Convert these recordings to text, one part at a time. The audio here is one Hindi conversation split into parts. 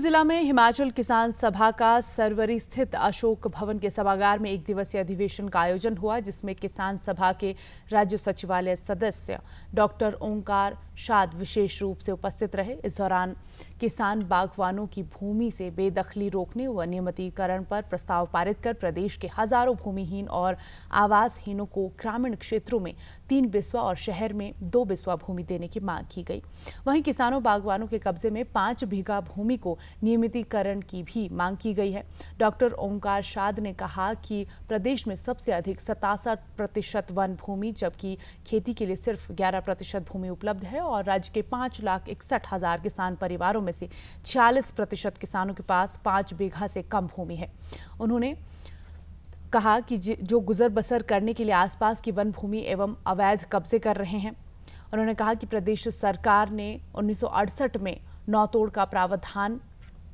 जिला में हिमाचल किसान सभा का सरवरी स्थित अशोक भवन के सभागार में एक दिवसीय अधिवेशन का आयोजन हुआ, जिसमें किसान सभा के राज्य सचिवालय सदस्य डॉक्टर ओंकार शाद विशेष रूप से उपस्थित रहे। इस दौरान किसान बागवानों की भूमि से बेदखली रोकने व नियमितीकरण पर प्रस्ताव पारित कर प्रदेश के हजारों भूमिहीन और आवासहीनों को ग्रामीण क्षेत्रों में 3 बिस्वा और शहर में 2 बिस्वा भूमि देने की मांग की गई। वहीं किसानों बागवानों के कब्जे में 5 बीघा भूमि को नियमितीकरण की भी मांग की गई है। डॉक्टर ओंकार शाद ने कहा कि प्रदेश में सबसे अधिक 67% वन भूमि, जबकि खेती के लिए सिर्फ 11% भूमि उपलब्ध है और राज्य के 5,61,000 किसान परिवारों में से 46% किसानों के पास 5 बीघा से कम भूमि है। उन्होंने कहा कि जो गुजर बसर करने के लिए आसपास की वन भूमि एवं अवैध कब्जे कर रहे हैं। उन्होंने कहा कि प्रदेश सरकार ने 1968 में नौतोड़ का प्रावधान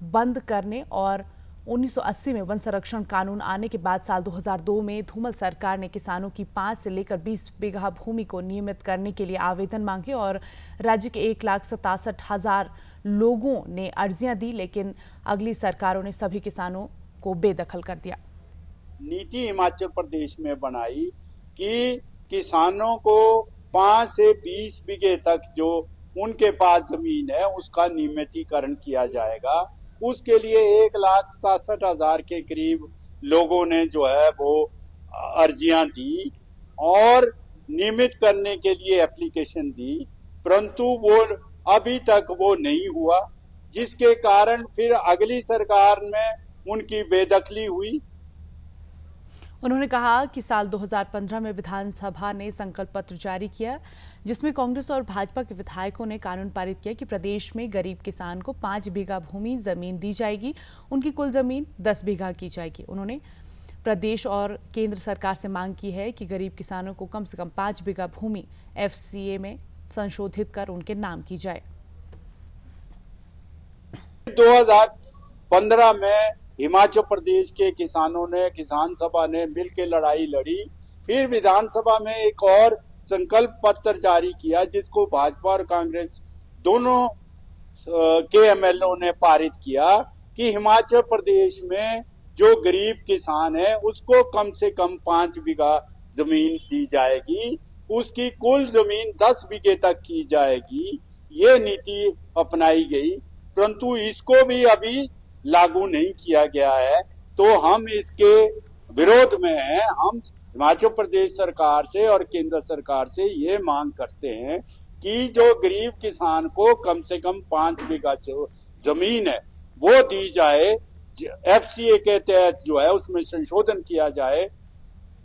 बंद करने और 1980 में वन संरक्षण कानून आने के बाद साल 2002 में धूमल सरकार ने किसानों की 5 से लेकर 20 बीघा भूमि को नियमित करने के लिए आवेदन मांगे और राज्य के 1,67,000 लोगों ने अर्जियां दी, लेकिन अगली सरकारों ने सभी किसानों को बेदखल कर दिया। नीति हिमाचल प्रदेश में बनाई कि किसानों को 5 से 20 बीघे तक जो उनके पास जमीन है उसका नियमितीकरण किया जाएगा। उसके लिए 1,67,000 के करीब लोगों ने जो है वो अर्जियां दी और नियमित करने के लिए एप्लीकेशन दी, परंतु वो अभी तक वो नहीं हुआ, जिसके कारण फिर अगली सरकार में उनकी बेदखली हुई। उन्होंने कहा कि साल 2015 में विधानसभा ने संकल्प पत्र जारी किया, जिसमें कांग्रेस और भाजपा के विधायकों ने कानून पारित किया कि प्रदेश में गरीब किसान को 5 बीघा भूमि जमीन दी जाएगी, उनकी कुल जमीन 10 बीघा की जाएगी। उन्होंने प्रदेश और केंद्र सरकार से मांग की है कि गरीब किसानों को कम से कम 5 बीघा भूमि एफसीए में संशोधित कर उनके नाम की जाए। 2015 में हिमाचल प्रदेश के किसानों ने, किसान सभा ने मिलकर लड़ाई लड़ी। फिर विधानसभा में एक और संकल्प पत्र जारी किया, जिसको भाजपा और कांग्रेस दोनों के एमएलओ ने पारित किया कि हिमाचल प्रदेश में जो गरीब किसान है उसको कम से कम 5 बीघा जमीन दी जाएगी, उसकी कुल जमीन 10 बीघे तक की जाएगी। ये नीति अपनाई गई, परंतु इसको भी अभी लागू नहीं किया गया है। तो हम इसके विरोध में हैं। हम हिमाचल प्रदेश सरकार से और केंद्र सरकार से ये मांग करते हैं कि जो गरीब किसान को कम से कम 5 बीघा जो जमीन है वो दी जाए, एफसीए के तहत जो है उसमें संशोधन किया जाए